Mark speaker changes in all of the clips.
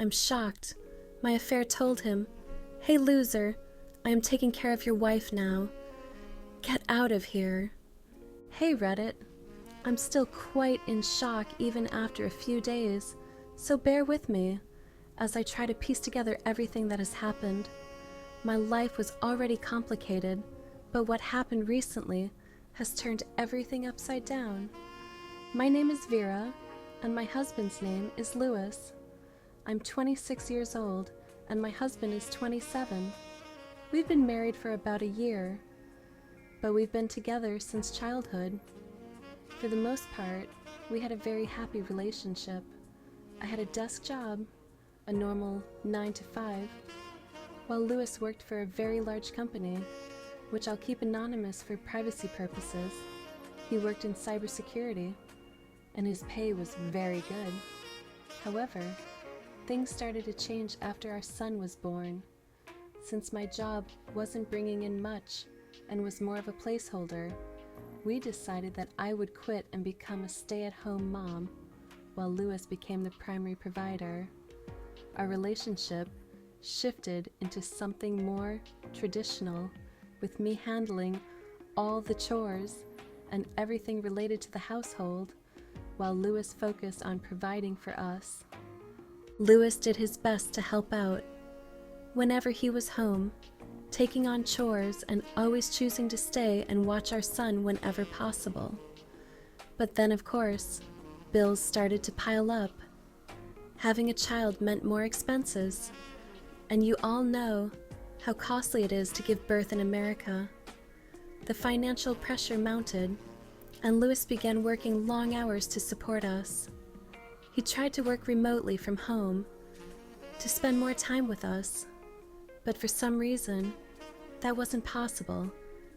Speaker 1: I'm shocked. My affair told him, "Hey loser, I am taking care of your wife now. Get out of here." Hey Reddit, I'm still quite in shock even after a few days, so bear with me as I try to piece together everything that has happened. My life was already complicated, but what happened recently has turned everything upside down. My name is Vera, and my husband's name is Louis. I'm 26 years old, and my husband is 27. We've been married for about a year, but we've been together since childhood. For the most part, we had a very happy relationship. I had a desk job, a normal 9 to 5, while Louis worked for a very large company, which I'll keep anonymous for privacy purposes. He worked in cybersecurity, and his pay was very good. However, things started to change after our son was born. Since my job wasn't bringing in much and was more of a placeholder, we decided that I would quit and become a stay-at-home mom, while Louis became the primary provider. Our relationship shifted into something more traditional, with me handling all the chores and everything related to the household, while Louis focused on providing for us. Louis did his best to help out whenever he was home, taking on chores and always choosing to stay and watch our son whenever possible. But then, of course, bills started to pile up. Having a child meant more expenses, and you all know how costly it is to give birth in America. The financial pressure mounted, and Louis began working long hours to support us. He tried to work remotely from home to spend more time with us, but for some reason, that wasn't possible,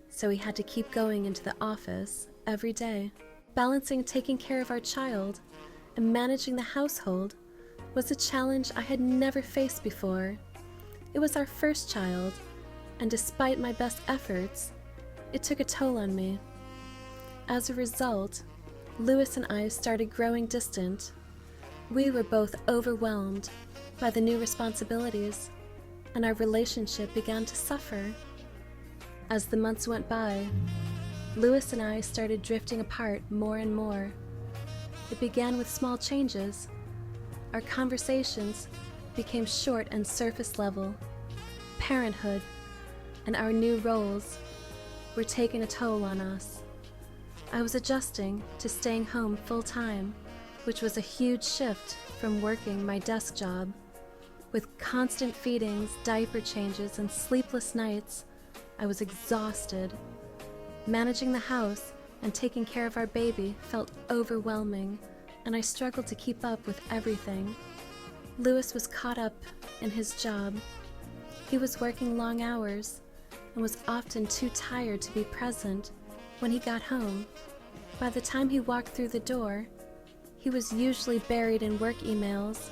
Speaker 1: so he had to keep going into the office every day. Balancing taking care of our child and managing the household was a challenge I had never faced before. It was our first child, and despite my best efforts, it took a toll on me. As a result, Louis and I started growing distant. We were both overwhelmed by the new responsibilities, and our relationship began to suffer. As the months went by, Louis and I started drifting apart more and more. It began with small changes. Our conversations became short and surface level. Parenthood and our new roles were taking a toll on us. I was adjusting to staying home full-time, which was a huge shift from working my desk job. With constant feedings, diaper changes, and sleepless nights, I was exhausted. Managing the house and taking care of our baby felt overwhelming, and I struggled to keep up with everything. Louis was caught up in his job. He was working long hours and was often too tired to be present when he got home. By the time he walked through the door, he was usually buried in work emails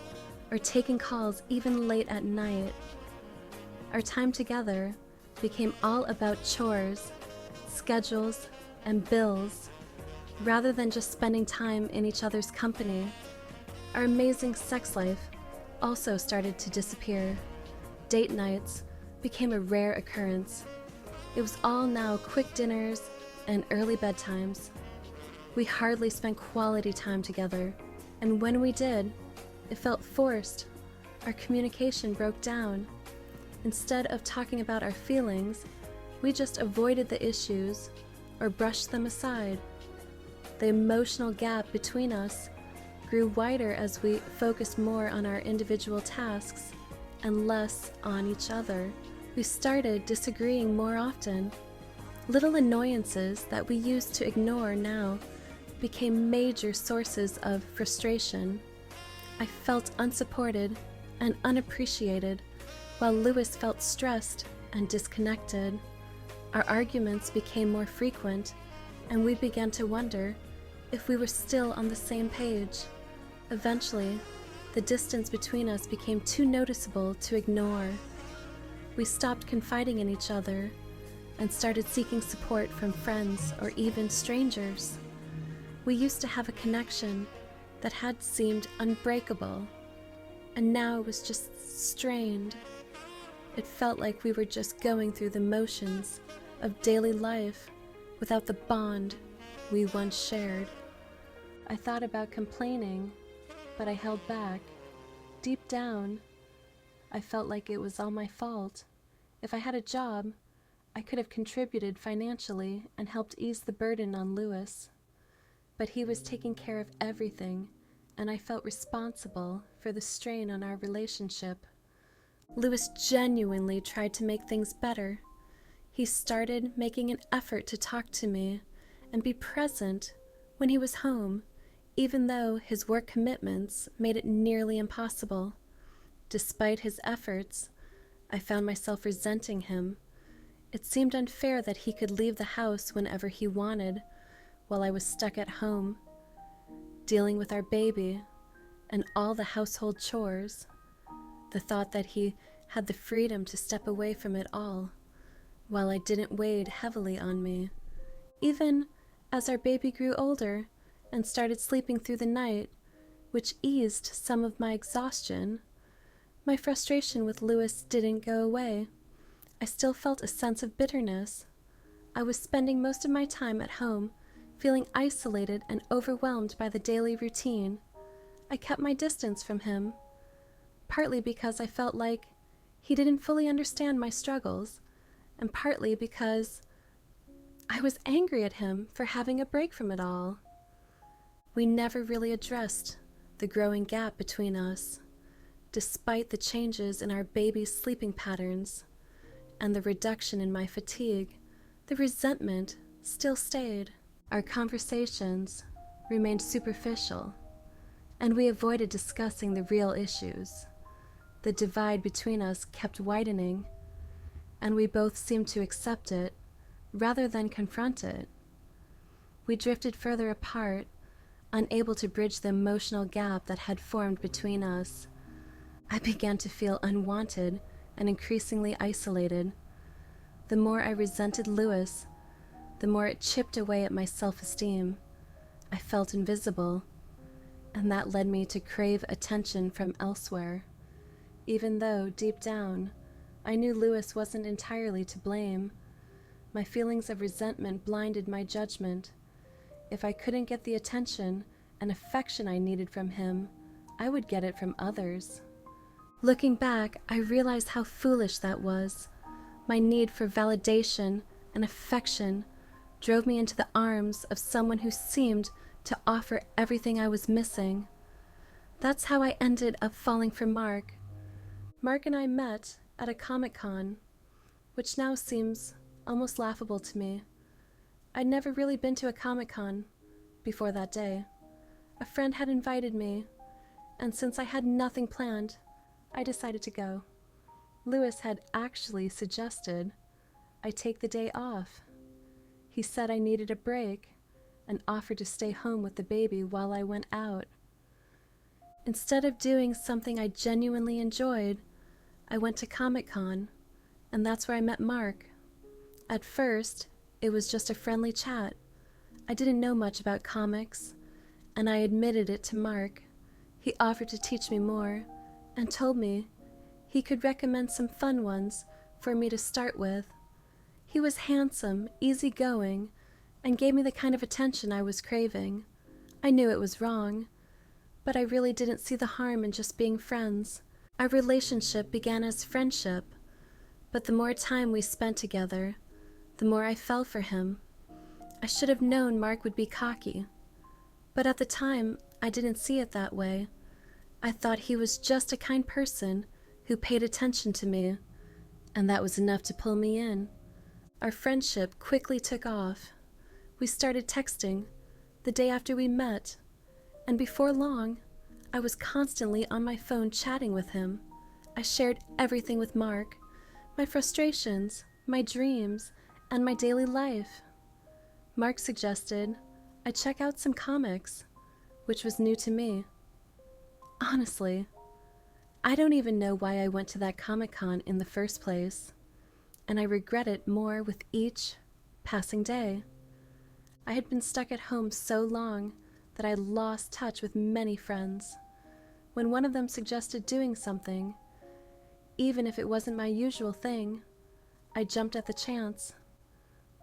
Speaker 1: or taking calls even late at night. Our time together became all about chores, schedules, and bills, rather than just spending time in each other's company. Our amazing sex life also started to disappear. Date nights became a rare occurrence. It was all now quick dinners and early bedtimes. We hardly spent quality time together, and when we did, it felt forced. Our communication broke down. Instead of talking about our feelings, we just avoided the issues or brushed them aside. The emotional gap between us grew wider as we focused more on our individual tasks and less on each other. We started disagreeing more often. Little annoyances that we used to ignore now became major sources of frustration. I felt unsupported and unappreciated, while Louis felt stressed and disconnected. Our arguments became more frequent, and we began to wonder if we were still on the same page. Eventually, the distance between us became too noticeable to ignore. We stopped confiding in each other and started seeking support from friends or even strangers. We used to have a connection that had seemed unbreakable, and now it was just strained. It felt like we were just going through the motions of daily life without the bond we once shared. I thought about complaining, but I held back. Deep down, I felt like it was all my fault. If I had a job, I could have contributed financially and helped ease the burden on Louis. But he was taking care of everything, and I felt responsible for the strain on our relationship. Louis genuinely tried to make things better. He started making an effort to talk to me and be present when he was home, even though his work commitments made it nearly impossible. Despite his efforts, I found myself resenting him. It seemed unfair that he could leave the house whenever he wanted, while I was stuck at home, dealing with our baby and all the household chores. The thought that he had the freedom to step away from it all, while I didn't weigh heavily on me. Even as our baby grew older and started sleeping through the night, which eased some of my exhaustion, my frustration with Louis didn't go away. I still felt a sense of bitterness. I was spending most of my time at home, feeling isolated and overwhelmed by the daily routine. I kept my distance from him, partly because I felt like he didn't fully understand my struggles, and partly because I was angry at him for having a break from it all. We never really addressed the growing gap between us. Despite the changes in our baby's sleeping patterns and the reduction in my fatigue, the resentment still stayed. Our conversations remained superficial, and we avoided discussing the real issues. The divide between us kept widening, and we both seemed to accept it rather than confront it. We drifted further apart, unable to bridge the emotional gap that had formed between us. I began to feel unwanted and increasingly isolated. The more I resented Louis, the more it chipped away at my self-esteem. I felt invisible, and that led me to crave attention from elsewhere. Even though, deep down, I knew Louis wasn't entirely to blame. My feelings of resentment blinded my judgment. If I couldn't get the attention and affection I needed from him, I would get it from others. Looking back, I realized how foolish that was. My need for validation and affection drove me into the arms of someone who seemed to offer everything I was missing. That's how I ended up falling for Mark. Mark and I met at a Comic-Con, which now seems almost laughable to me. I'd never really been to a Comic-Con before that day. A friend had invited me, and since I had nothing planned, I decided to go. Louis had actually suggested I take the day off. He said I needed a break and offered to stay home with the baby while I went out. Instead of doing something I genuinely enjoyed, I went to Comic-Con, and that's where I met Mark. At first, it was just a friendly chat. I didn't know much about comics, and I admitted it to Mark. He offered to teach me more, and told me he could recommend some fun ones for me to start with. He was handsome, easygoing, and gave me the kind of attention I was craving. I knew it was wrong, but I really didn't see the harm in just being friends. Our relationship began as friendship, but the more time we spent together, the more I fell for him. I should have known Mark would be cocky, but at the time, I didn't see it that way. I thought he was just a kind person who paid attention to me, and that was enough to pull me in. Our friendship quickly took off. We started texting the day after we met, and before long, I was constantly on my phone chatting with him. I shared everything with Mark, my frustrations, my dreams, and my daily life. Mark suggested I check out some comics, which was new to me. Honestly, I don't even know why I went to that Comic-Con in the first place, and I regret it more with each passing day. I had been stuck at home so long that I lost touch with many friends. when one of them suggested doing something, even if it wasn't my usual thing, I jumped at the chance.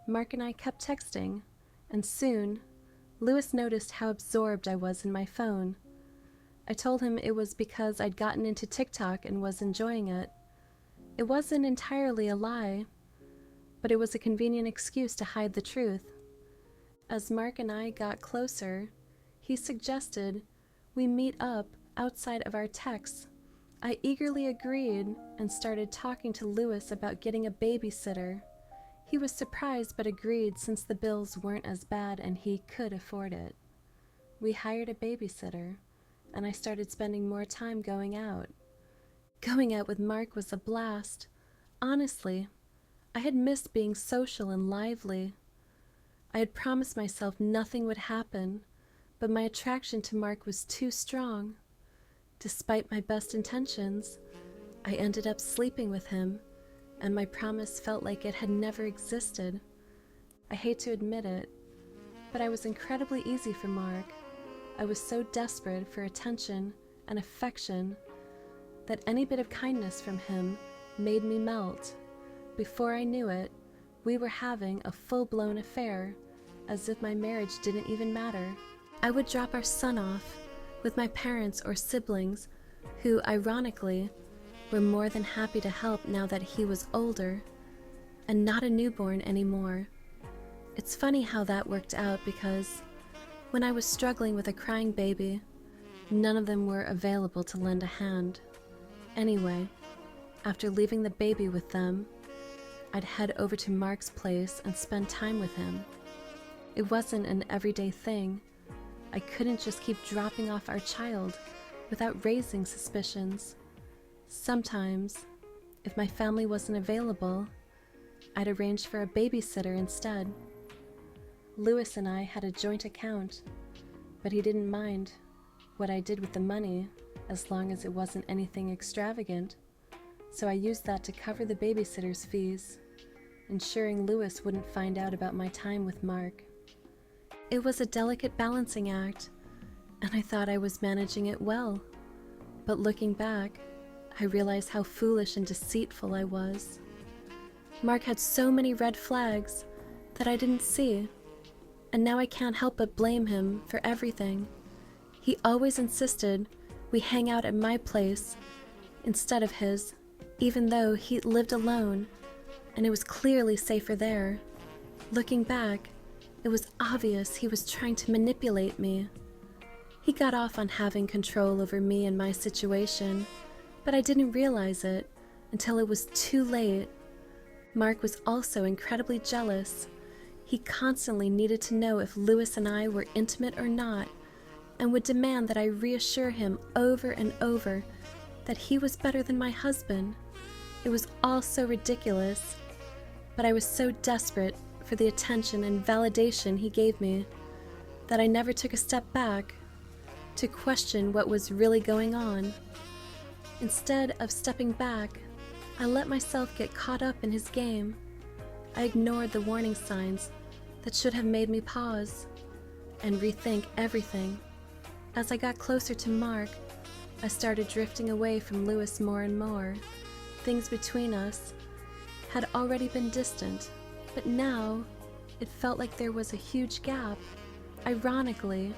Speaker 1: Mark and I kept texting, and soon, Lewis noticed how absorbed I was in my phone. I told him it was because I'd gotten into TikTok and was enjoying it. It wasn't entirely a lie, but it was a convenient excuse to hide the truth. As Mark and I got closer, he suggested we meet up outside of our texts. I eagerly agreed and started talking to Lewis about getting a babysitter. He was surprised but agreed since the bills weren't as bad and he could afford it. We hired a babysitter, and I started spending more time going out. Going out with Mark was a blast. Honestly, I had missed being social and lively. I had promised myself nothing would happen, but my attraction to Mark was too strong. Despite my best intentions, I ended up sleeping with him, and my promise felt like it had never existed. I hate to admit it, but I was incredibly easy for Mark. I was so desperate for attention and affection that any bit of kindness from him made me melt. Before I knew it, we were having a full-blown affair, as if my marriage didn't even matter. I would drop our son off with my parents or siblings, who, ironically, were more than happy to help now that he was older and not a newborn anymore. It's funny how that worked out because when I was struggling with a crying baby, none of them were available to lend a hand. Anyway, after leaving the baby with them, I'd head over to Mark's place and spend time with him. It wasn't an everyday thing. I couldn't just keep dropping off our child without raising suspicions. Sometimes, if my family wasn't available, I'd arrange for a babysitter instead. Lewis and I had a joint account, but he didn't mind what I did with the money as long as it wasn't anything extravagant, so I used that to cover the babysitter's fees, ensuring Lewis wouldn't find out about my time with Mark. It was a delicate balancing act, and I thought I was managing it well, but looking back, I realized how foolish and deceitful I was. Mark had so many red flags that I didn't see, and now I can't help but blame him for everything. He always insisted we hang out at my place instead of his, even though he lived alone, and it was clearly safer there. Looking back, it was obvious he was trying to manipulate me. He got off on having control over me and my situation, but I didn't realize it until it was too late. Mark was also incredibly jealous. He constantly needed to know if Lewis and I were intimate or not, and would demand that I reassure him over and over that he was better than my husband. It was all so ridiculous, but I was so desperate for the attention and validation he gave me that I never took a step back to question what was really going on. Instead of stepping back, I let myself get caught up in his game. I ignored the warning signs that should have made me pause and rethink everything. As I got closer to Mark, I started drifting away from Lewis more and more. Things between us had already been distant, but now it felt like there was a huge gap. Ironically,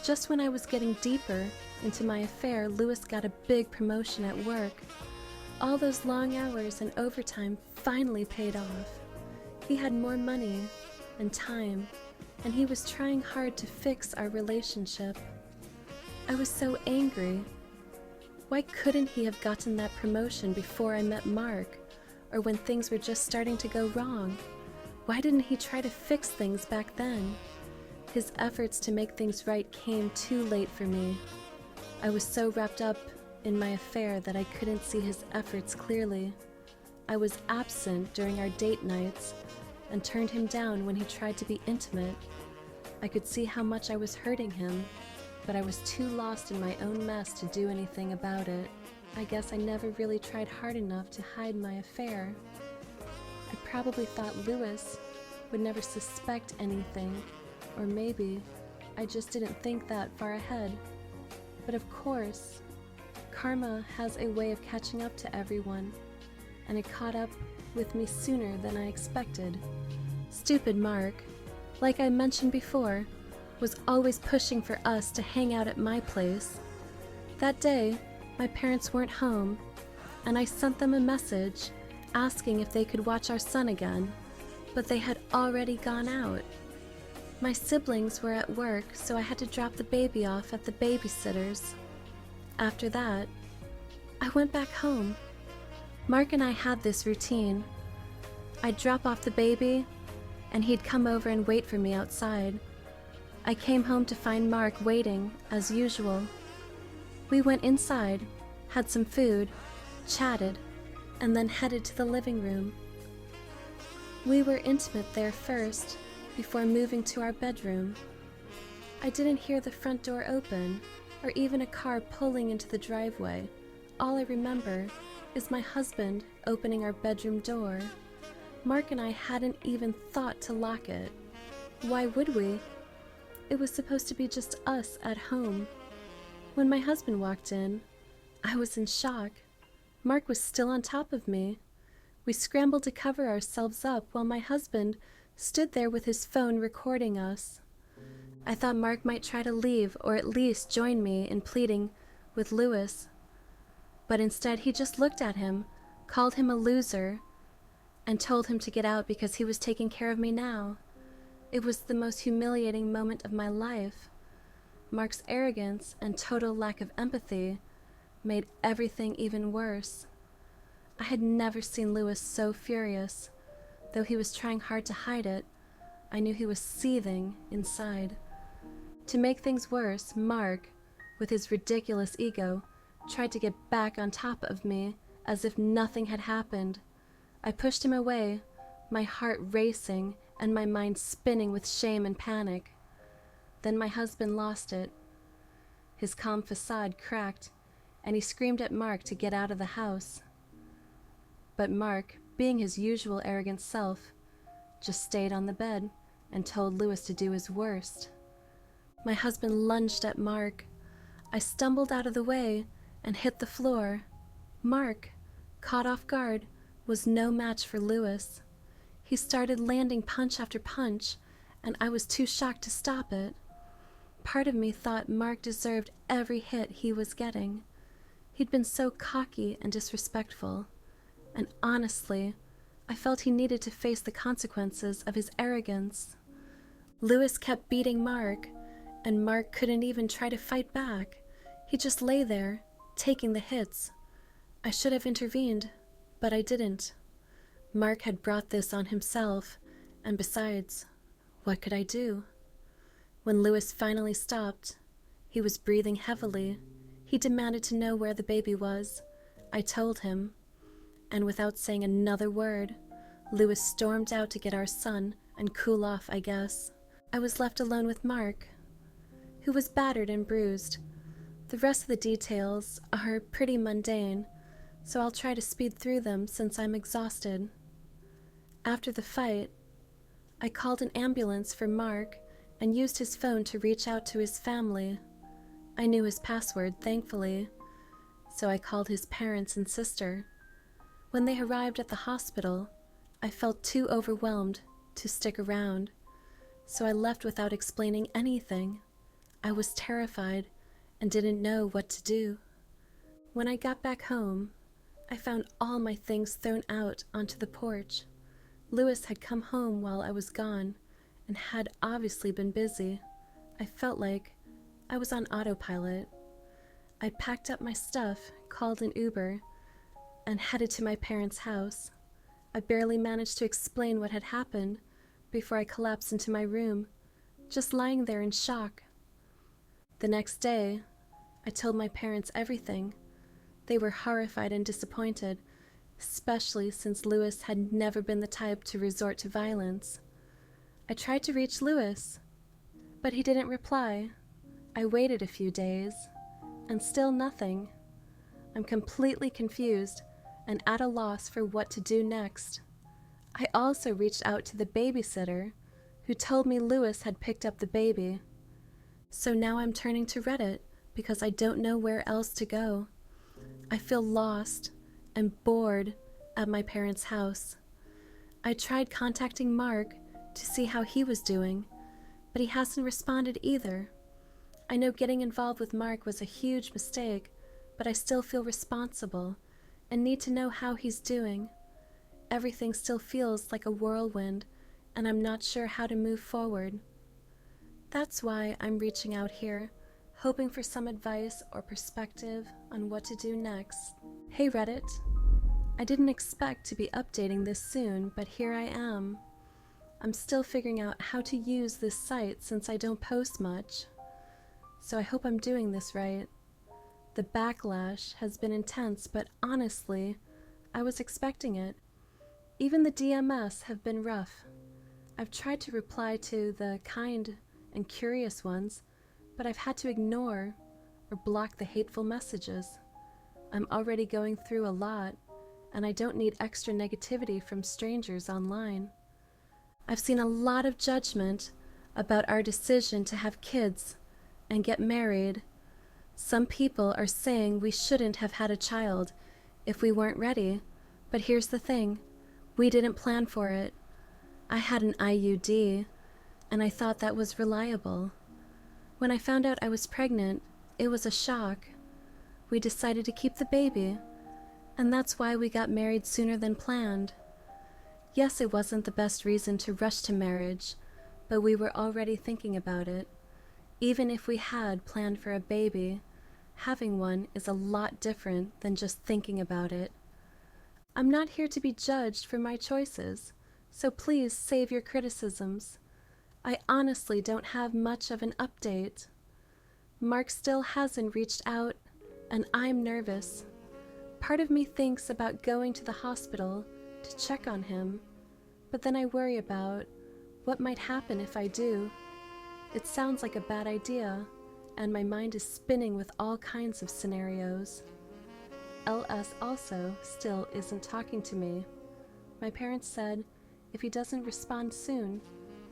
Speaker 1: just when I was getting deeper into my affair, Lewis got a big promotion at work. All those long hours and overtime finally paid off. He had more money and time, and he was trying hard to fix our relationship. I was so angry. Why couldn't he have gotten that promotion before I met Mark, or when things were just starting to go wrong? Why didn't he try to fix things back then? His efforts to make things right came too late for me. I was so wrapped up in my affair that I couldn't see his efforts clearly. I was absent during our date nights and turned him down when he tried to be intimate. I could see how much I was hurting him, but I was too lost in my own mess to do anything about it. I guess I never really tried hard enough to hide my affair. I probably thought Lewis would never suspect anything, or maybe I just didn't think that far ahead. But of course, Karma has a way of catching up to everyone, and it caught up with me sooner than I expected. Stupid Mark, like I mentioned before, was always pushing for us to hang out at my place. That day, my parents weren't home, and I sent them a message asking if they could watch our son again, but they had already gone out. My siblings were at work, so I had to drop the baby off at the babysitter's. After that, I went back home. Mark and I had this routine. I'd drop off the baby, and he'd come over and wait for me outside. I came home to find Mark waiting, as usual. We went inside, had some food, chatted, and then headed to the living room. We were intimate there first, before moving to our bedroom. I didn't hear the front door open, or even a car pulling into the driveway. All I remember is my husband opening our bedroom door. Mark and I hadn't even thought to lock it. Why would we? It was supposed to be just us at home. When my husband walked in, I was in shock. Mark was still on top of me. We scrambled to cover ourselves up while my husband stood there with his phone recording us. I thought Mark might try to leave or at least join me in pleading with Louis. But instead he just looked at him, called him a loser, and told him to get out because he was taking care of me now. It was the most humiliating moment of my life. Mark's arrogance and total lack of empathy made everything even worse. I had never seen Louis so furious. Though he was trying hard to hide it, I knew he was seething inside. To make things worse, Mark, with his ridiculous ego, tried to get back on top of me as if nothing had happened. I pushed him away, my heart racing and my mind spinning with shame and panic. Then my husband lost it. His calm facade cracked, and he screamed at Mark to get out of the house. But Mark, being his usual arrogant self, just stayed on the bed and told Louis to do his worst. My husband lunged at Mark. I stumbled out of the way and hit the floor. Mark, caught off guard, was no match for Louis. He started landing punch after punch, and I was too shocked to stop it. Part of me thought Mark deserved every hit he was getting. He'd been so cocky and disrespectful. And honestly, I felt he needed to face the consequences of his arrogance. Louis kept beating Mark, and Mark couldn't even try to fight back. He just lay there, taking the hits. I should have intervened, but I didn't. Mark had brought this on himself, and besides, what could I do? When Louis finally stopped, he was breathing heavily. He demanded to know where the baby was. I told him. And without saying another word, Louis stormed out to get our son and cool off, I guess. I was left alone with Mark, who was battered and bruised. The rest of the details are pretty mundane, so I'll try to speed through them since I'm exhausted. After the fight, I called an ambulance for Mark and used his phone to reach out to his family. I knew his password, thankfully, so I called his parents and sister. When they arrived at the hospital, I felt too overwhelmed to stick around, so I left without explaining anything. I was terrified and didn't know what to do. When I got back home, I found all my things thrown out onto the porch. Louis had come home while I was gone and had obviously been busy. I felt like I was on autopilot. I packed up my stuff, called an Uber, and headed to my parents' house. I barely managed to explain what had happened before I collapsed into my room, just lying there in shock. The next day, I told my parents everything. They were horrified and disappointed, especially since Louis had never been the type to resort to violence. I tried to reach Louis, but he didn't reply. I waited a few days, and still nothing. I'm completely confused and at a loss for what to do next. I also reached out to the babysitter, who told me Louis had picked up the baby. So now I'm turning to Reddit because I don't know where else to go. I feel lost and bored at my parents' house. I tried contacting Mark to see how he was doing, but he hasn't responded either. I know getting involved with Mark was a huge mistake, but I still feel responsible and need to know how he's doing. Everything still feels like a whirlwind, and I'm not sure how to move forward. That's why I'm reaching out here, hoping for some advice or perspective on what to do next. Hey Reddit, I didn't expect to be updating this soon, but here I am. I'm still figuring out how to use this site since I don't post much. So I hope I'm doing this right. The backlash has been intense, but honestly, I was expecting it. Even the DMs have been rough. I've tried to reply to the kind and curious ones, but I've had to ignore or block the hateful messages. I'm already going through a lot, and I don't need extra negativity from strangers online. I've seen a lot of judgment about our decision to have kids and get married. Some people are saying we shouldn't have had a child if we weren't ready, but here's the thing, we didn't plan for it. I had an IUD, and I thought that was reliable. When I found out I was pregnant, it was a shock. We decided to keep the baby, and that's why we got married sooner than planned. Yes, it wasn't the best reason to rush to marriage, but we were already thinking about it. Even if we had planned for a baby, having one is a lot different than just thinking about it. I'm not here to be judged for my choices, so please save your criticisms. I honestly don't have much of an update. Mark still hasn't reached out, and I'm nervous. Part of me thinks about going to the hospital to check on him, but then I worry about what might happen if I do. It sounds like a bad idea, and my mind is spinning with all kinds of scenarios. LS also still isn't talking to me. My parents said if he doesn't respond soon,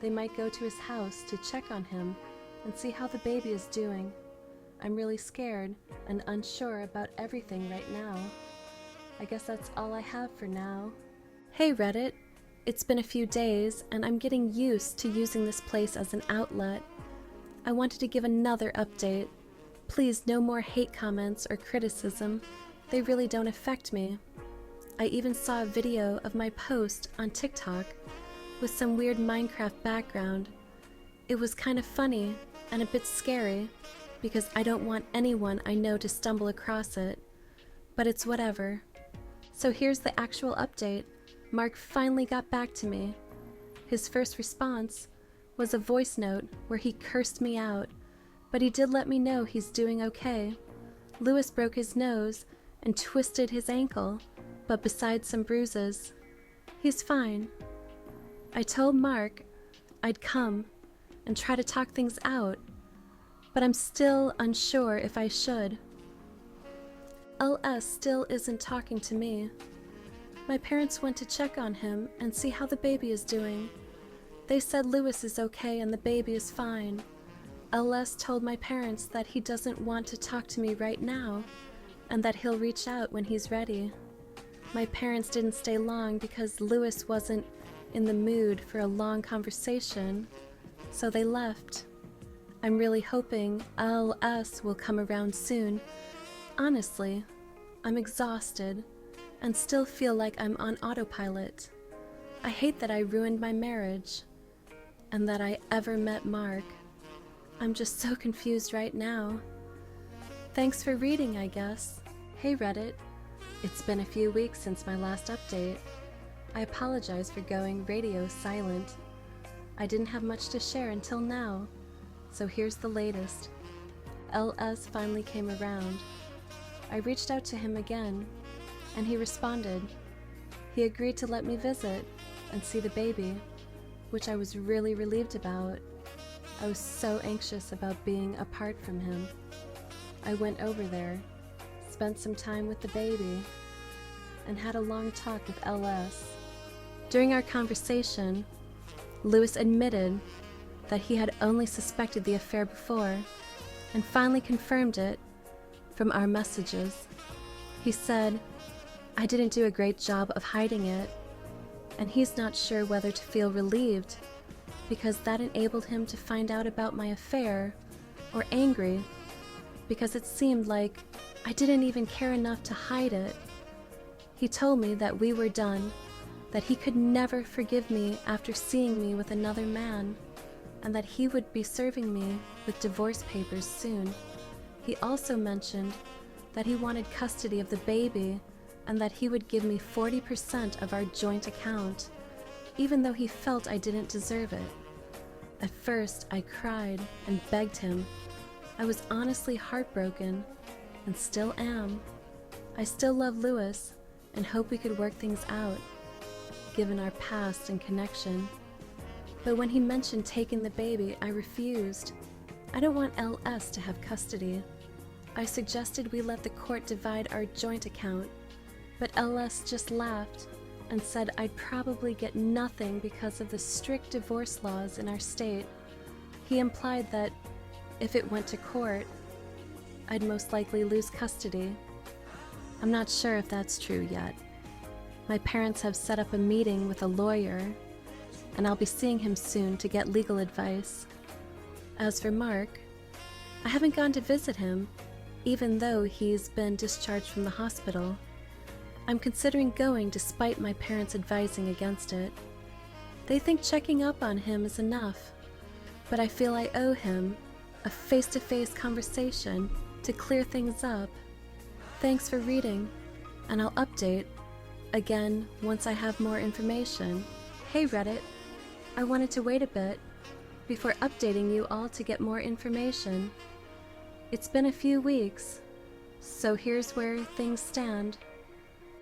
Speaker 1: they might go to his house to check on him and see how the baby is doing. I'm really scared and unsure about everything right now. I guess that's all I have for now. Hey Reddit, it's been a few days and I'm getting used to using this place as an outlet. I wanted to give another update. Please, no more hate comments or criticism. They really don't affect me. I even saw a video of my post on TikTok with some weird Minecraft background. It was kind of funny and a bit scary because I don't want anyone I know to stumble across it. But it's whatever. So here's the actual update. Mark finally got back to me. His first response was a voice note where he cursed me out, but he did let me know he's doing okay. Lewis broke his nose and twisted his ankle, but besides some bruises, he's fine. I told Mark I'd come and try to talk things out, but I'm still unsure if I should. LS still isn't talking to me. My parents went to check on him and see how the baby is doing. They said Lewis is okay and the baby is fine. LS told my parents that he doesn't want to talk to me right now and that he'll reach out when he's ready. My parents didn't stay long because Lewis wasn't in the mood for a long conversation, so they left. I'm really hoping LS will come around soon. Honestly, I'm exhausted and still feel like I'm on autopilot. I hate that I ruined my marriage and that I ever met Mark. I'm just so confused right now. Thanks for reading, I guess. Hey Reddit, it's been a few weeks since my last update. I apologize for going radio silent. I didn't have much to share until now, so here's the latest. LS finally came around. I reached out to him again, and he responded. He agreed to let me visit and see the baby, which I was really relieved about. I was so anxious about being apart from him. I went over there, spent some time with the baby, and had a long talk with LS. During our conversation, Lewis admitted that he had only suspected the affair before and finally confirmed it from our messages. He said I didn't do a great job of hiding it, and he's not sure whether to feel relieved because that enabled him to find out about my affair, or angry because it seemed like I didn't even care enough to hide it. He told me that we were done, that he could never forgive me after seeing me with another man, and that he would be serving me with divorce papers soon. He also mentioned that he wanted custody of the baby and that he would give me 40% of our joint account, even though he felt I didn't deserve it. At first, I cried and begged him. I was honestly heartbroken, and still am. I still love Louis and hope we could work things out, given our past and connection. But when he mentioned taking the baby, I refused. I don't want LS to have custody. I suggested we let the court divide our joint account, but LS just laughed and said I'd probably get nothing because of the strict divorce laws in our state. He implied that if it went to court, I'd most likely lose custody. I'm not sure if that's true yet. My parents have set up a meeting with a lawyer, and I'll be seeing him soon to get legal advice. As for Mark, I haven't gone to visit him, even though he's been discharged from the hospital. I'm considering going despite my parents advising against it. They think checking up on him is enough, but I feel I owe him a face-to-face conversation to clear things up. Thanks for reading, and I'll update again once I have more information. Hey Reddit, I wanted to wait a bit before updating you all to get more information. It's been a few weeks, so here's where things stand.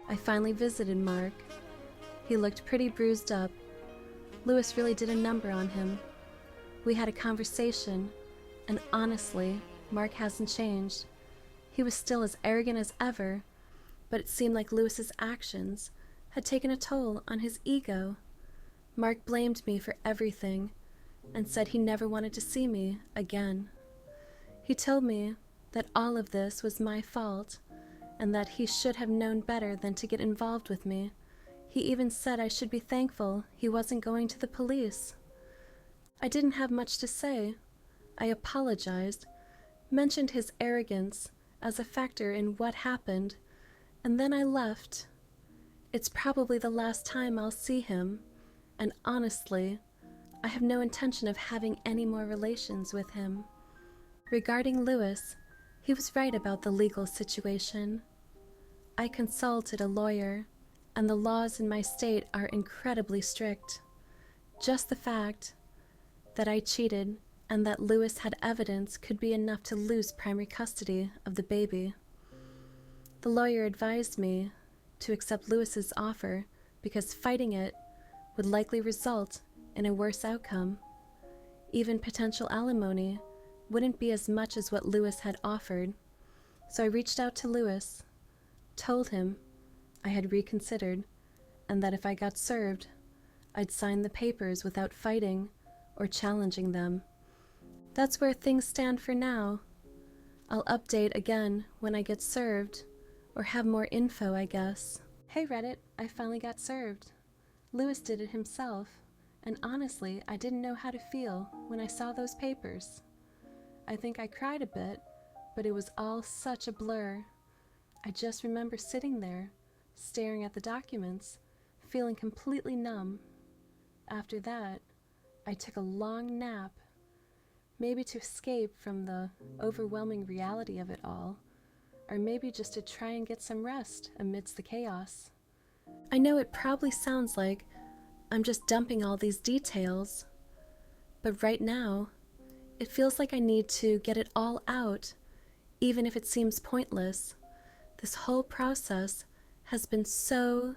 Speaker 1: I finally visited Mark. He looked pretty bruised up. Louis really did a number on him. We had a conversation, and honestly, Mark hasn't changed. He was still as arrogant as ever, but it seemed like Louis's actions had taken a toll on his ego. Mark blamed me for everything and said he never wanted to see me again. He told me that all of this was my fault and that he should have known better than to get involved with me. He even said I should be thankful he wasn't going to the police. I didn't have much to say. I apologized, mentioned his arrogance as a factor in what happened, and then I left. It's probably the last time I'll see him, and honestly, I have no intention of having any more relations with him. Regarding Louis, he was right about the legal situation. I consulted a lawyer, and the laws in my state are incredibly strict. Just the fact that I cheated and that Louis had evidence could be enough to lose primary custody of the baby. The lawyer advised me to accept Louis's offer because fighting it would likely result in a worse outcome. Even potential alimony wouldn't be as much as what Louis had offered. So I reached out to Louis, told him I had reconsidered, and that if I got served, I'd sign the papers without fighting or challenging them. That's where things stand for now. I'll update again when I get served, or have more info, I guess. Hey Reddit, I finally got served. Louis did it himself, and honestly, I didn't know how to feel when I saw those papers. I think I cried a bit, but it was all such a blur. I just remember sitting there, staring at the documents, feeling completely numb. After that, I took a long nap, maybe to escape from the overwhelming reality of it all, or maybe just to try and get some rest amidst the chaos. I know it probably sounds like I'm just dumping all these details, but right now, it feels like I need to get it all out, even if it seems pointless. This whole process has been so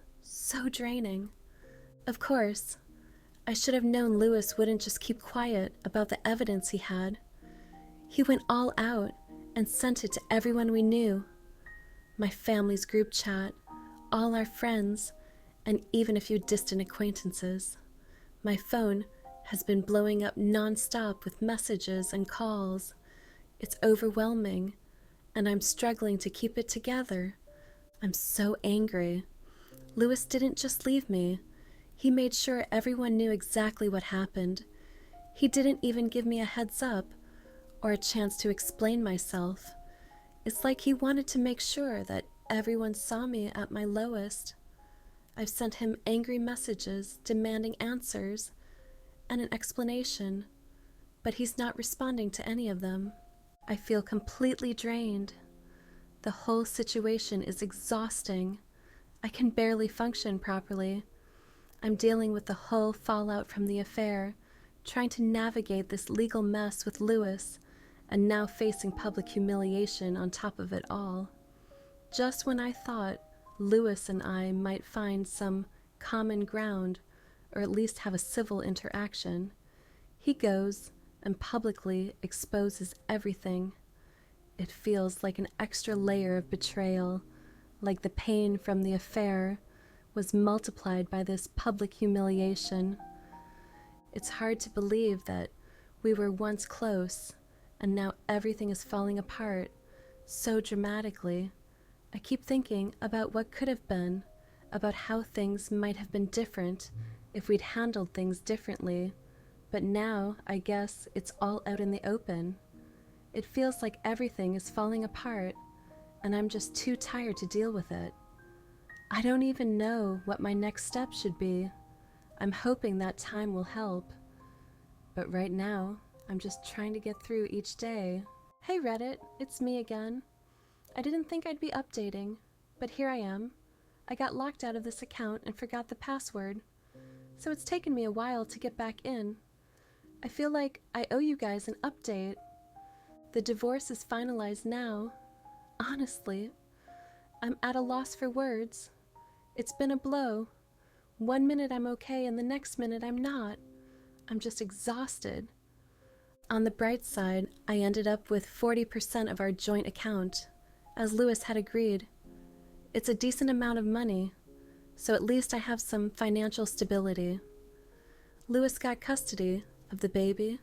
Speaker 1: draining. Of course, I should have known Louis wouldn't just keep quiet about the evidence he had. He went all out and sent it to everyone we knew. My family's group chat, all our friends, and even a few distant acquaintances. My phone has been blowing up non-stop with messages and calls. It's overwhelming, and I'm struggling to keep it together. I'm so angry. Lewis didn't just leave me. He made sure everyone knew exactly what happened. He didn't even give me a heads up or a chance to explain myself. It's like he wanted to make sure that everyone saw me at my lowest. I've sent him angry messages demanding answers and an explanation, but he's not responding to any of them. I feel completely drained. The whole situation is exhausting. I can barely function properly. I'm dealing with the whole fallout from the affair, trying to navigate this legal mess with Lewis, and now facing public humiliation on top of it all. Just when I thought Lewis and I might find some common ground, or at least have a civil interaction, he goes and publicly exposes everything. It feels like an extra layer of betrayal, like the pain from the affair was multiplied by this public humiliation. It's hard to believe that we were once close, and now everything is falling apart so dramatically. I keep thinking about what could have been, about how things might have been different if we'd handled things differently. But now, I guess, it's all out in the open. It feels like everything is falling apart, and I'm just too tired to deal with it. I don't even know what my next step should be. I'm hoping that time will help. But right now, I'm just trying to get through each day. Hey Reddit, it's me again. I didn't think I'd be updating, but here I am. I got locked out of this account and forgot the password, so it's taken me a while to get back in. I feel like I owe you guys an update. The divorce is finalized now. Honestly, I'm at a loss for words. It's been a blow. 1 minute I'm okay and the next minute I'm not. I'm just exhausted. On the bright side, I ended up with 40% of our joint account, as Lewis had agreed. It's a decent amount of money, so at least I have some financial stability. Lewis got custody of the baby.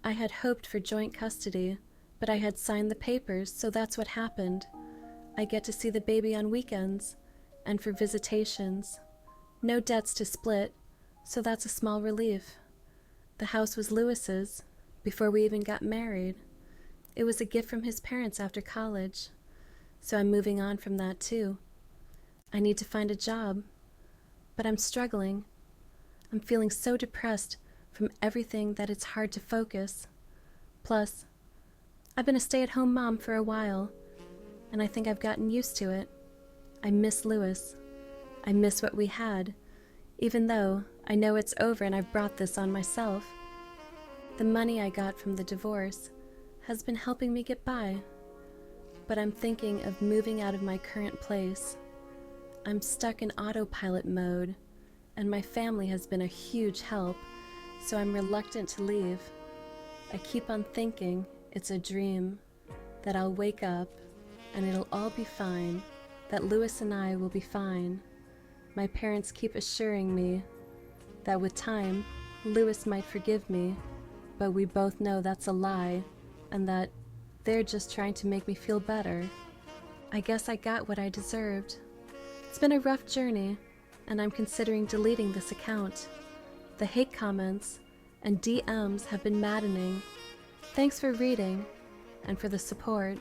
Speaker 1: I had hoped for joint custody, but I had signed the papers, so that's what happened. I get to see the baby on weekends and for visitations. No debts to split, so that's a small relief. The house was Lewis's before we even got married. It was a gift from his parents after college, so I'm moving on from that too. I need to find a job, but I'm struggling. I'm feeling so depressed from everything that it's hard to focus. Plus, I've been a stay-at-home mom for a while, and I think I've gotten used to it. I miss Lewis. I miss what we had, even though I know it's over and I've brought this on myself. The money I got from the divorce has been helping me get by, but I'm thinking of moving out of my current place. I'm stuck in autopilot mode, and my family has been a huge help, so I'm reluctant to leave. I keep on thinking it's a dream, that I'll wake up and it'll all be fine, that Lewis and I will be fine. My parents keep assuring me that with time, Lewis might forgive me, but we both know that's a lie, and that they're just trying to make me feel better. I guess I got what I deserved. It's been a rough journey, and I'm considering deleting this account. The hate comments and DMs have been maddening. Thanks for reading and for the support.